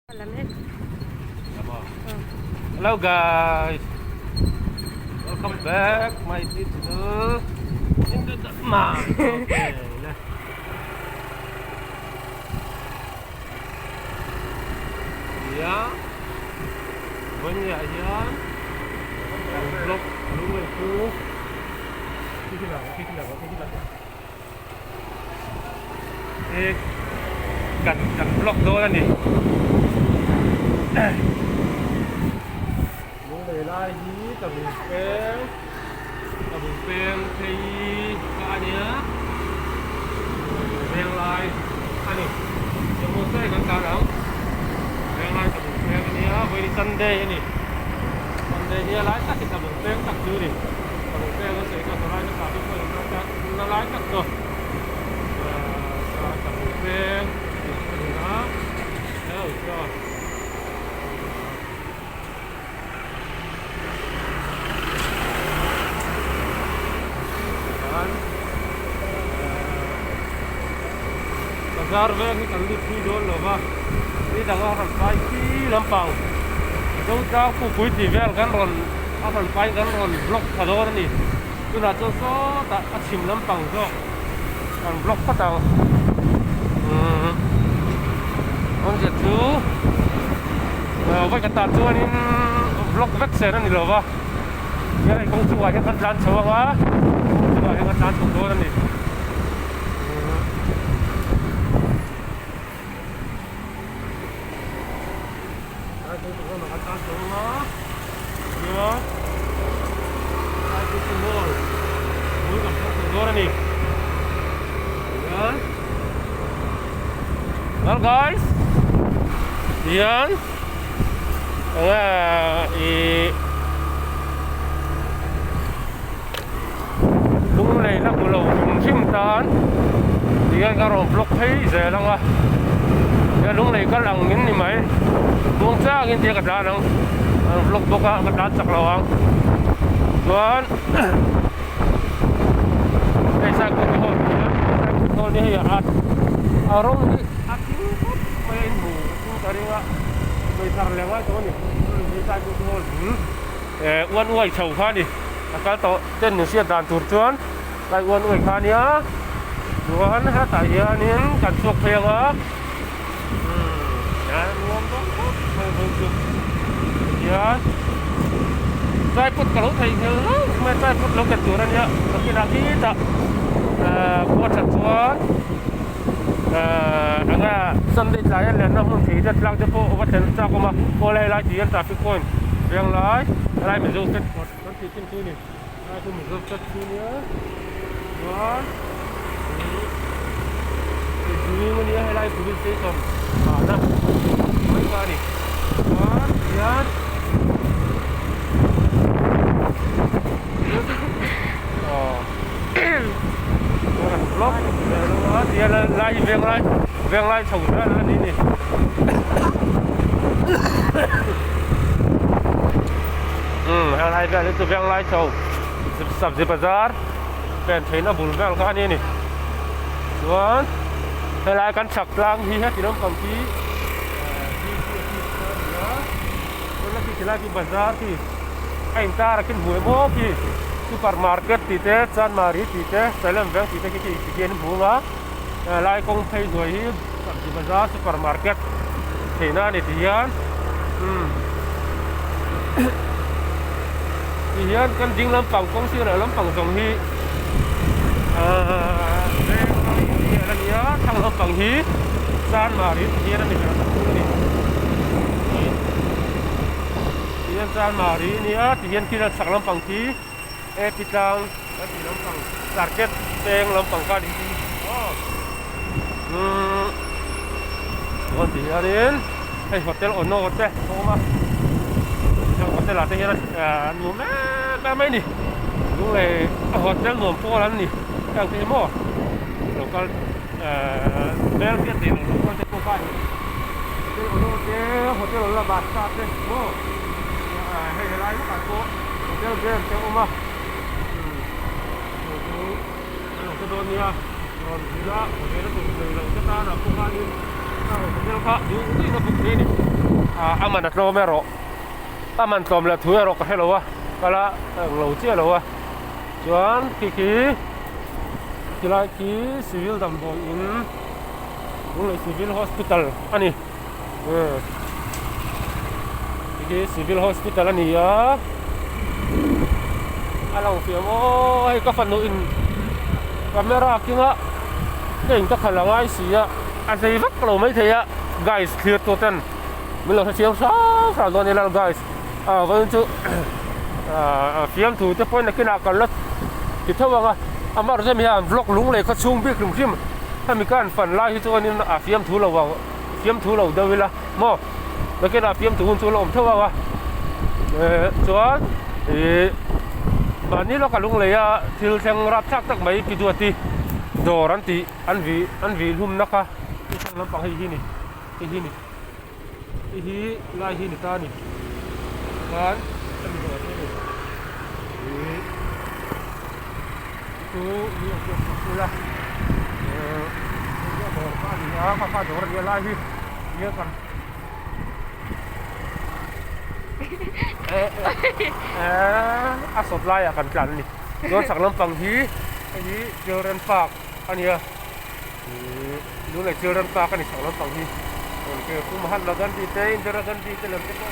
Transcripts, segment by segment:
Hello guys, welcome back my channel in the okay. Ya, banyak yan. Vlog lumayan po. Kikila. Kan vlog doon ni. Để lại gì tầm bèn thì cả nhớ bèn lại anh này trong một cái con cá đó bèn lại tầm bèn cái nhớ với đi Sunday này Sunday nhớ lái tắt thì tầm bèn tắt chứ đi tầm bèn nó sẽ còn lái nó cả đi qua nó lái tắt rồi tầm bèn đó rồi Bazar Veng Hrang² đó là va đi đang ở phần phải chi lắm bằng đâu ra khu cuối thì Veng gắn rồi ở phần phải gắn rồi block cả đó này tôi là cho số đã chìm lắm bằng rồi còn block phát đầu ông giật chú với cái tạt chú nên block vết xe này là va cái này công chụp cái con lan xấu quá chụp cái con lan xấu đó này nó makan semua, ya. Aku semua, bukan semua ni, ya. Well guys, yan, đúng này là của lầu chim tan, thì cái rồng block thấy dễ lắm à. Ya đúng này có lần những gì mấy buông xa cái tiền cả đàn vlog bốc cả đàn chắc lawang tuan cái sao cũng hôn đi at arong đi at main bu cari nggak besar lewat tuh nih bisa cũng hôn uan uai chầu khan đi akal to trên những xe đàn tour tuan lại uan uai khan ya tuan ha tại hianin kan suộc phèn á ya saya put kalau thầy saya put lo keturan ya tapi lagi tak buat satuan anga Sunday saya lena mun thi dat lang japo wat ten sa ko ma ko lai lai dian traffic point yang lai mình zo set kon thi tin tu ni lai tu mình zo set tu ni ya ini mun ya lai police station na mai ni ya vlog dia lai Veng lai chồng ra đi nè lai về từ Veng lai chồng sập dịp bazar bên thấy nó bùn Veng cái này nè xuống lai cắn chặt lang hi hết thì nó cầm khí lagi lagi bazar ki anh ta ra kin buổi mô ki supermarket ti te chan mari ti te salam Veng ti te ki gen bunga lai kong phei rồi hi di bazar supermarket thì na ni tian tian kan ding lam pang kong si lam pang song hi ya thang lam pang hi chan mari ti na ni hiện ra mà rí nia thì hiện kia là sạc lâm bằng khí pitang thì lâm bằng target tên lâm bằng ca đi còn thì đến hay hotel ổn nó hotel không mà trong hotel là thế là nuông ba mấy nè lúc này hotel nuông po lắm nè càng thế mò rồi con bên kia thì nó con sẽ có phải hotel là bát sát đấy hay là nó cả cô hotel game cho ông mà cái đồn nha còn gì đó cái nó cũng người là chúng ta là công an đi hotel khác đúng cái nó cũng đi này aman at lo mero aman tom la thu ero ka hello wa kala lo che lo wa chuan ki lai ki civil dam bo in ung civil hospital ani ki civil hospital ani ya alang fiam oi ka fan no in camera kinga nên các khả năng ai xí á anh thấy vắt lâu mấy thế á guys thiệt tốt ten mình là chiếu sao rồi này là guys vâng chú phim thủ tiếp point là cái nào còn lất thì thôi vâng mà rồi mình vlog lúng này có chung biết lúng phim hay mình can phần like cho nên phim thủ là vào phim thủ là đâu vậy là mò là cái nào phim thủ chú là thôi vâng chúa thì mà ní nó cả lúng này thiếu sang rap chắc tắc mấy cái đuôi thì đồ rắn tí ăn vì hôm naka cái thằng làm bằng hi ni lai hi ni ta ni kan ăn đồ thế này itu ni aku lah dia bawa kan ya apa đồ dia lai hi dia kan asop lai akan kan ni don sak lampang hi ini children park anh ya lu là children park anh sak lampang hi oke ku mahal la ganti te indra ganti te lam te ko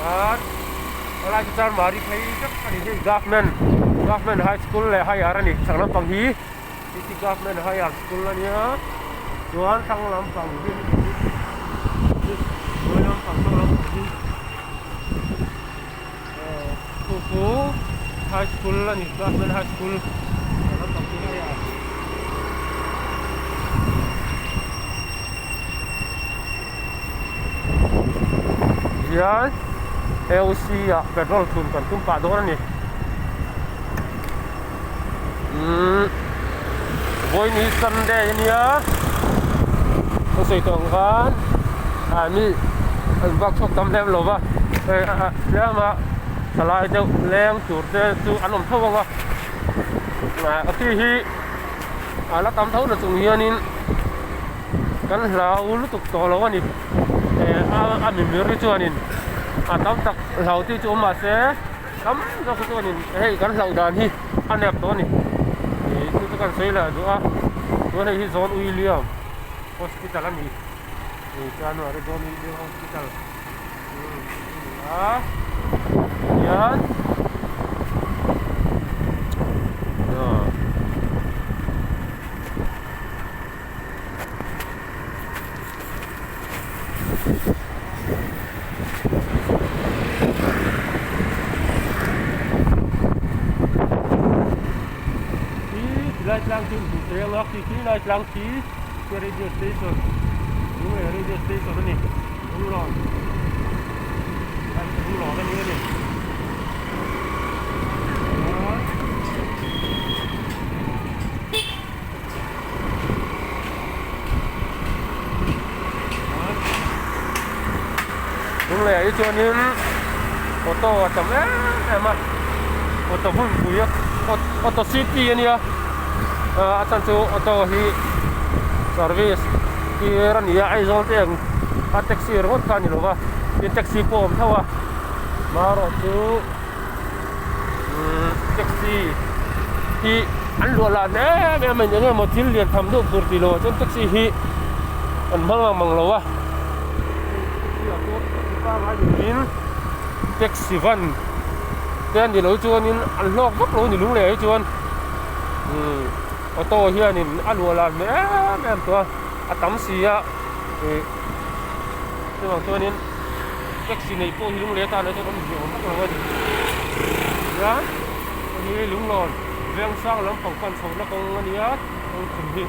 kan ala kita mari thai tak ani he government high school le hai arani sak lampang hi ti government high school ania chuan sang lampang hi high school lah ni, government high school. Kalau tak kira ya. Yan, LC ya, petrol tun kan tumpah doang ni. Boy ni Sunday ni ya. Saya tengah ni, bak sok tam level loba. Dia mak. Salai tu leng tu anom thau wa ati hi ala tam thau na chung hianin kan hlau lu tuk to lo ani a mi ri chuanin tam tak hlau ti chu ma se tam zo ku chuanin hei kan hlau dan hi anep to ni tu kan sei la do a to nei hi zone William hospital ani kan ari zone William hospital yan Leitlangpui hotel ngak ki Leitlangpui ke radio station radio station ni ulon kan ni đúng là cho nên ô tô chấm em mà ô tô Veng Hrang² ô tô city anh ya asan tu ô tô hi service ki ran ya ai zon teng taxi ro kan ni lo ba ki taxi pom thawa maro tu taxi hi an lo la ne me mình những một thiên liền thầm được tur ti lo trên taxi hi an mang lo wa in taxi van tên thì lối chuan in ăn lok gấp lối thì đúng lẽ chuan ô tô here thì ăn lùa là em tua tắm xì á thì bằng chuan in taxi này po thì đúng lẽ ta nói cho nó nhiều mất rồi đó như đúng rồi Veng Hrang² lắm phòng quan sống nó không anh nhớ không chuẩn bị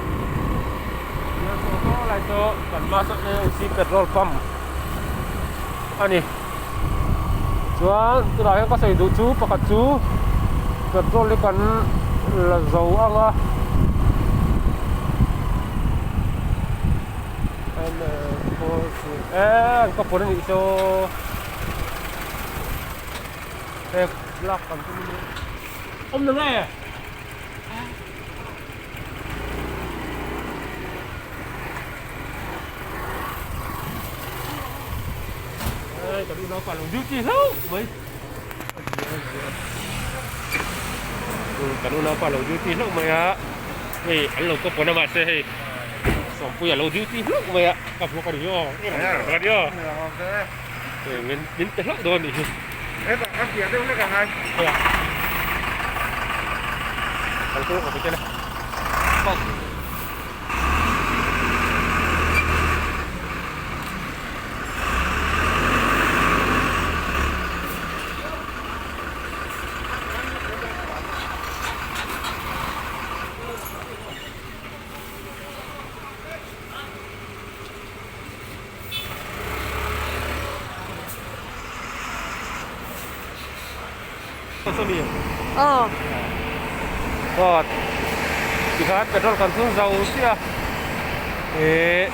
nhưng số lại cho cần ba sợi xì petrol pump ani chuan trai ka sei du chu pakhat chu petrol le kan la zo anga and ko por ni so black kan tu ni cái nó phải là duty lâu vậy cái nó phải là duty lâu mày á vì anh lâu có phần nào mà sẽ xong bây giờ lâu duty lâu mày á gặp nó còn nhiều cái đi mình cái lâu đôi đi Ê, bạn các kia đấy cả hai. Thằng cô của cái này. Không. Rồi thì khát petrol còn xuống dầu xia thế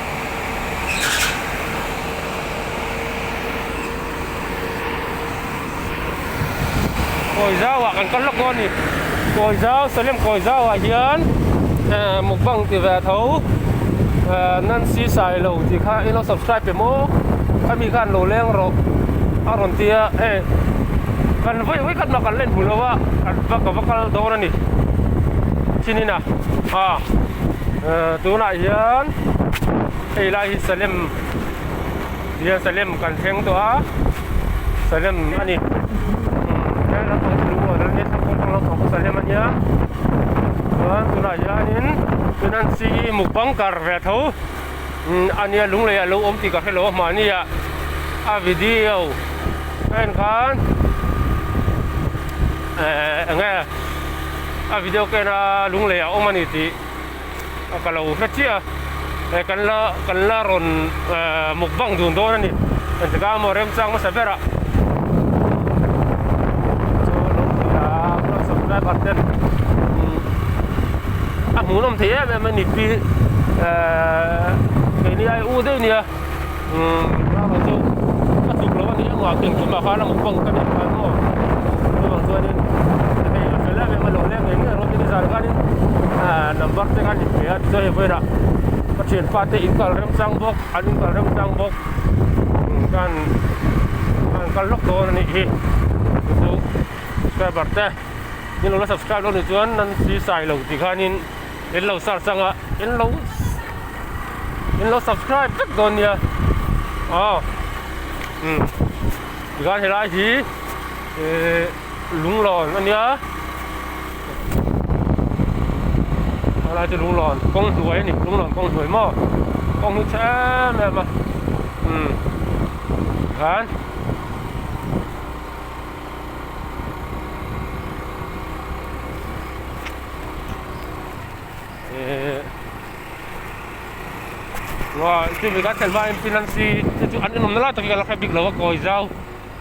còi dao à cần lắc con đi còi dao sẽ làm còi dao à hiến một vòng thì về thấu nên xí xài lầu thì khá nó subscribe để mô khá mi gan lầu lên rồi rồi tia kan với kan makan len bulawa bakal đó nè sini na tu na yan ilahi salim dia salim kan seng tu salim ani ya la tu ada ni sang kong salim anya tu na yanin tunan si mukbang kar ve tho ania lung le lo om ti ka hello ma ni ya a video kan kan nghe video cái là lung lẻ ông anh thì cái là phát chia cái là rồi một vòng đường đó này anh ta mà em sang mà sẽ về ạ cho nó sắp ra bắt tên muốn làm thế mà nịt đi cái này ai u đây nè nó cho nó sụp lỗ này ngoài tiền cũng mà khá là một vòng cái này mà nó vòng rồi nên mà lỗ lên những rồi thì giờ cái number cái cái gì vậy chơi với đó phát triển phát triển cả rem sang bốc anh cả rem sang bốc kan lốc đồ này thì cái bật thế nhưng nó subscribe luôn thì chuyên nên xí xài lẩu thì khai nên đến lẩu sẵn sang ạ đến lẩu subscribe rất đơn nha thì khai thì lại gì lúng lòn anh nhá lại thì lúng lòn con đuổi này lúng lòn con đuổi mò con nước chém này mà kan wah itu mereka selva finansi itu anu nomor tapi kalau kayak big lawa koi jauh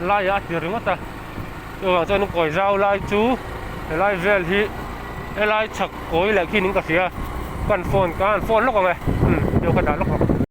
lah ya tiru mata tuh cho nó koi jauh lah itu lah vel hi lah chak koi lại khi những cái gì kan phone lúc rồi điều kan đã lúc rồi